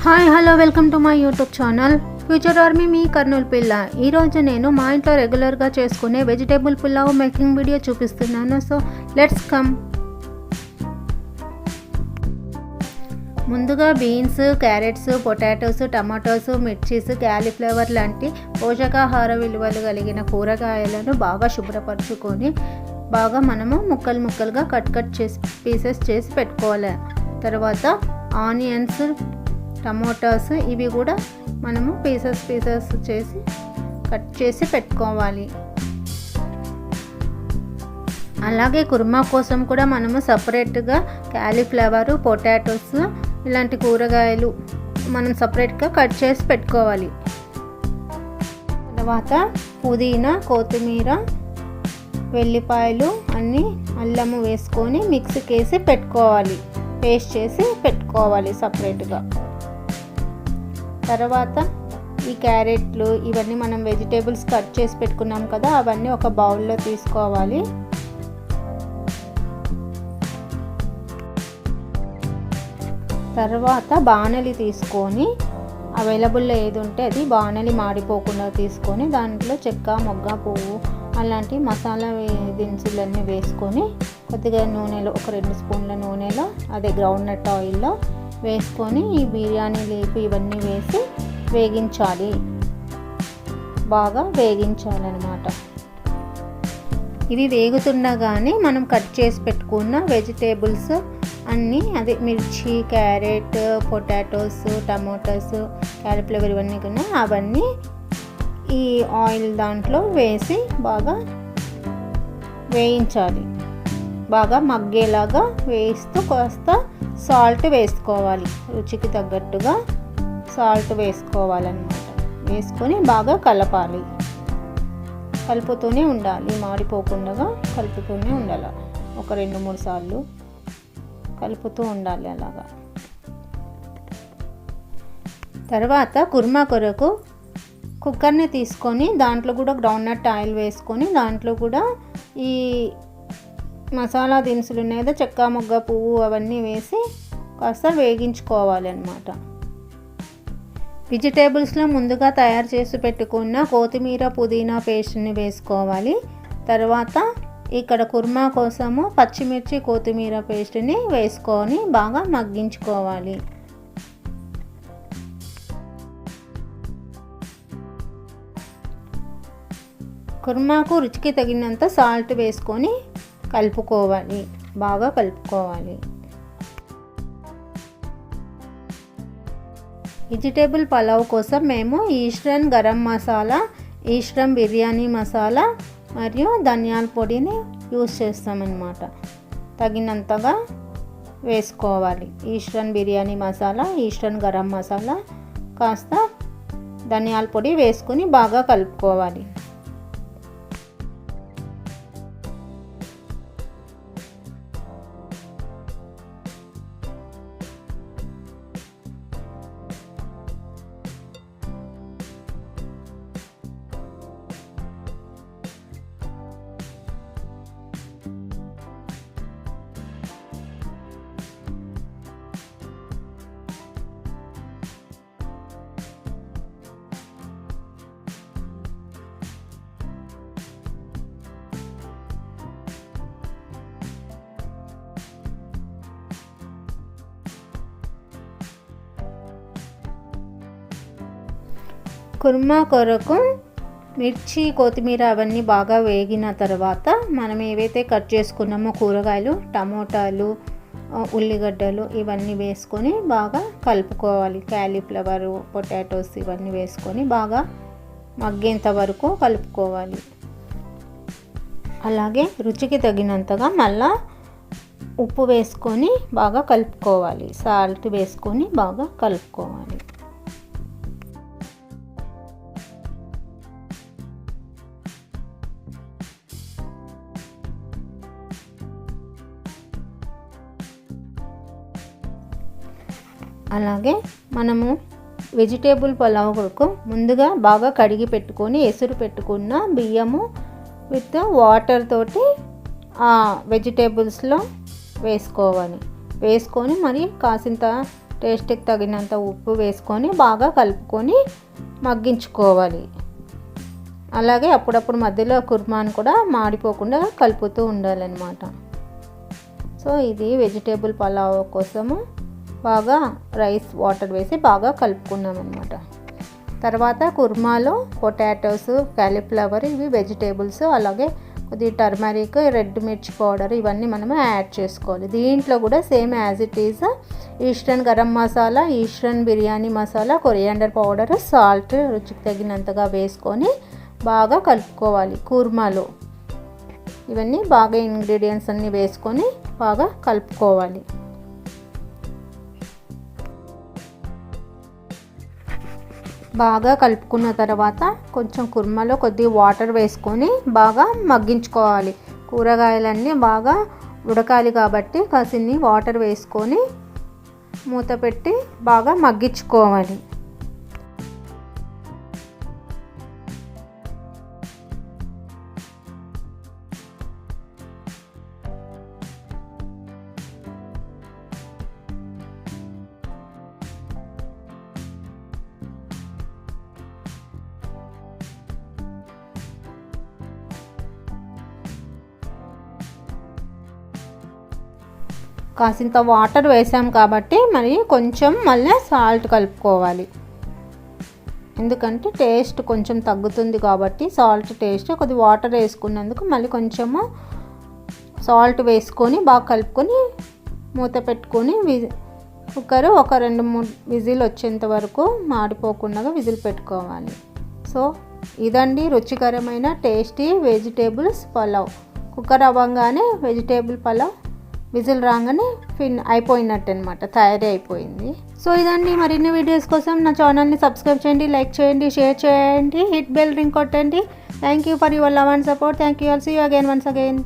Hi hello welcome to my YouTube channel future army మీ కర్నూలు పిల్ల. ఈరోజు నేను మా ఇంట్లో రెగ్యులర్గా చేసుకునే వెజిటేబుల్ పులావ్ మేకింగ్ వీడియో చూపిస్తున్నాను. So let's come. ముందుగా బీన్స్, క్యారెట్స్, పొటాటోస్, టమాటోస్, మిర్చీస్, క్యాలీఫ్లవర్ లాంటి పోషకాహార విలువలు కలిగిన కూరగాయలను బాగా శుభ్రపరచుకొని బాగా మనము ముక్కలుగా కట్ చేసి పీసెస్ చేసి పెట్టుకోవాలి. తర్వాత ఆనియన్స్, టమోటాస్ ఇవి కూడా మనము పీసెస్ చేసి కట్ చేసి పెట్టుకోవాలి. అలాగే కుర్మా కోసం కూడా మనము సపరేట్గా క్యాలీఫ్లవర్, పొటాటోస్ ఇలాంటి కూరగాయలు మనం సపరేట్గా కట్ చేసి పెట్టుకోవాలి. తర్వాత పుదీనా, కొత్తిమీర, వెల్లిపాయలు అన్నీ అల్లము వేసుకొని మిక్సీకి వేసి పెట్టుకోవాలి. పేస్ట్ చేసి పెట్టుకోవాలి సపరేట్గా. తర్వాత ఈ క్యారెట్లు ఇవన్నీ మనం వెజిటేబుల్స్ కట్ చేసి పెట్టుకున్నాం కదా, అవన్నీ ఒక బౌల్లో తీసుకోవాలి. తర్వాత బాణలి తీసుకొని అవైలబుల్లో ఏది ఉంటే అది బాణలి మాడిపోకుండా తీసుకొని దాంట్లో చెక్క, మొగ్గ, పువ్వు అలాంటి మసాలా దినుసులన్నీ వేసుకొని కొద్దిగా నూనెలో ఒక 2 స్పూన్ల నూనెలో అదే గ్రౌండ్నట్ ఆయిల్లో వేసుకొని ఈ బిర్యానీ లీఫ్ ఇవన్నీ వేసి వేగించాలి. బాగా వేగించాలన్నమాట. ఇది వేగుతుండగానే మనం కట్ చేసి పెట్టుకున్న వెజిటేబుల్స్ అన్నీ అదే మిర్చి, క్యారెట్, పొటాటోస్, టమోటాస్, క్యాలీఫ్లవర్ ఇవన్నీ కూడా అవన్నీ ఈ ఆయిల్ దాంట్లో వేసి బాగా వేయించాలి. బాగా మగ్గేలాగా వేస్తూ కాస్త సాల్ట్ వేసుకోవాలి. రుచికి తగ్గట్టుగా సాల్ట్ వేసుకోవాలన్నమాట. వేసుకొని బాగా కలపాలి. కలుపుతూనే ఉండాలి, మాడిపోకుండా కలుపుతూనే ఉండాలి. ఒక 2-3 సార్లు కలుపుతూ ఉండాలి అలాగా. తర్వాత కుర్మా కొరకు కుక్కర్ని తీసుకొని దాంట్లో కూడా గ్రౌండ్నట్ ఆయిల్ వేసుకొని దాంట్లో కూడా ఈ మసాలా దినుసులు ఉన్నాయి కదా, చెక్క, మొగ్గ, పువ్వు అవన్నీ వేసి కాస్త వేగించుకోవాలి అన్నమాట. వెజిటేబుల్స్లో ముందుగా తయారు చేసి పెట్టుకున్న కొత్తిమీర, పుదీనా పేస్ట్ని వేసుకోవాలి. తర్వాత ఇక్కడ కుర్మా కోసము పచ్చిమిర్చి, కొత్తిమీర పేస్ట్ని వేసుకొని బాగా మగ్గించుకోవాలి. కుర్మాకు రుచికి తగినంత సాల్ట్ వేసుకొని కలుపుకోవాలి. బాగా కలుపుకోవాలి. వెజిటేబుల్ పలావ్ కోసం మేము ఈస్టర్న్ గరం మసాలా, ఈస్టర్న్ బిర్యానీ మసాలా మరియు ధనియాల పొడిని యూస్ చేస్తామన్నమాట. తగినంతగా వేసుకోవాలి. ఈస్టర్న్ బిర్యానీ మసాలా, ఈస్టర్న్ గరం మసాలా, కాస్త ధనియాల పొడి వేసుకొని బాగా కలుపుకోవాలి. కుర్మా కొరకు మిర్చి, కొత్తిమీర అవన్నీ బాగా వేగిన తర్వాత మనం ఏవైతే కట్ చేసుకున్నామో కూరగాయలు, టమోటాలు, ఉల్లిగడ్డలు ఇవన్నీ వేసుకొని బాగా కలుపుకోవాలి. క్యాలీఫ్లవర్, పొటాటోస్ ఇవన్నీ వేసుకొని బాగా మగ్గేంత వరకు కలుపుకోవాలి. అలాగే రుచికి తగినంతగా మళ్ళా ఉప్పు వేసుకొని బాగా కలుపుకోవాలి. సాల్ట్ వేసుకొని బాగా కలుపుకోవాలి. అలాగే మనము వెజిటేబుల్ పలావ్ కొరకు ముందుగా బాగా కడిగి పెట్టుకొని ఎసురు పెట్టుకున్న బియ్యము విత్ వాటర్ తోటి వెజిటేబుల్స్లో వేసుకోవాలి. వేసుకొని మరి కాసింత టేస్ట్కి తగినంత ఉప్పు వేసుకొని బాగా కలుపుకొని మగ్గించుకోవాలి. అలాగే అప్పుడప్పుడు మధ్యలో కుర్మాను కూడా మాడిపోకుండా కలుపుతూ ఉండాలన్నమాట. సో ఇది వెజిటేబుల్ పలావ్ కోసము బాగా రైస్ వాటర్ వేసి బాగా కలుపుకున్నాం అన్నమాట. తర్వాత కుర్మాలో పొటాటోస్, కాలీఫ్లవర్ ఇవి వెజిటేబుల్స్, అలాగే కొద్దిగా టర్మరిక్, రెడ్ మిర్చి పౌడర్ ఇవన్నీ మనము యాడ్ చేసుకోవాలి. దీంట్లో కూడా same as it is eastern garam masala, eastern biryani masala, coriander powder, salt రుచికి తగినంతగా వేసుకొని బాగా కలుపుకోవాలి. కుర్మాలో ఇవన్నీ బాగా ఇంగ్రీడియంట్స్ అన్నీ వేసుకొని బాగా కలుపుకోవాలి. బాగా కలుపుకున్న తర్వాత కొంచెం కుర్మాలో కొద్దిగా వాటర్ వేసుకొని బాగా మగ్గించుకోవాలి. కూరగాయలన్నీ బాగా ఉడకాలి కాబట్టి కాసిన్ని వాటర్ వేసుకొని మూత పెట్టి బాగా మగ్గించుకోవాలి. కాసింత వాటర్ వేసాం కాబట్టి మరి కొంచెం మళ్ళీ సాల్ట్ కలుపుకోవాలి. ఎందుకంటే టేస్ట్ కొంచెం తగ్గుతుంది కాబట్టి సాల్ట్ టేస్ట్ కొద్దిగా వాటర్ వేసుకున్నందుకు మళ్ళీ కొంచెము సాల్ట్ వేసుకొని బాగా కలుపుకొని మూత పెట్టుకొని కుక్కర్ ఒక 2-3 విజిల్ వచ్చేంత వరకు మాడిపోకుండా విజిల్ పెట్టుకోవాలి. సో ఇదండి రుచికరమైన టేస్టీ వెజిటేబుల్స్ పలావ్. కుక్కర్ అవ్వగానే వెజిటేబుల్ పలావ్ విజిల్ రాగానే అయిపోయినట్టు అనమాట, తయారీ అయిపోయింది. సో ఇదండి, మరిన్ని వీడియోస్ కోసం నా ఛానల్ని సబ్స్క్రైబ్ చేయండి, లైక్ చేయండి, షేర్ చేయండి, హిట్ బెల్ రింగ్ కొట్టండి. Thank you for your love and support. Thank you. All see you again once again.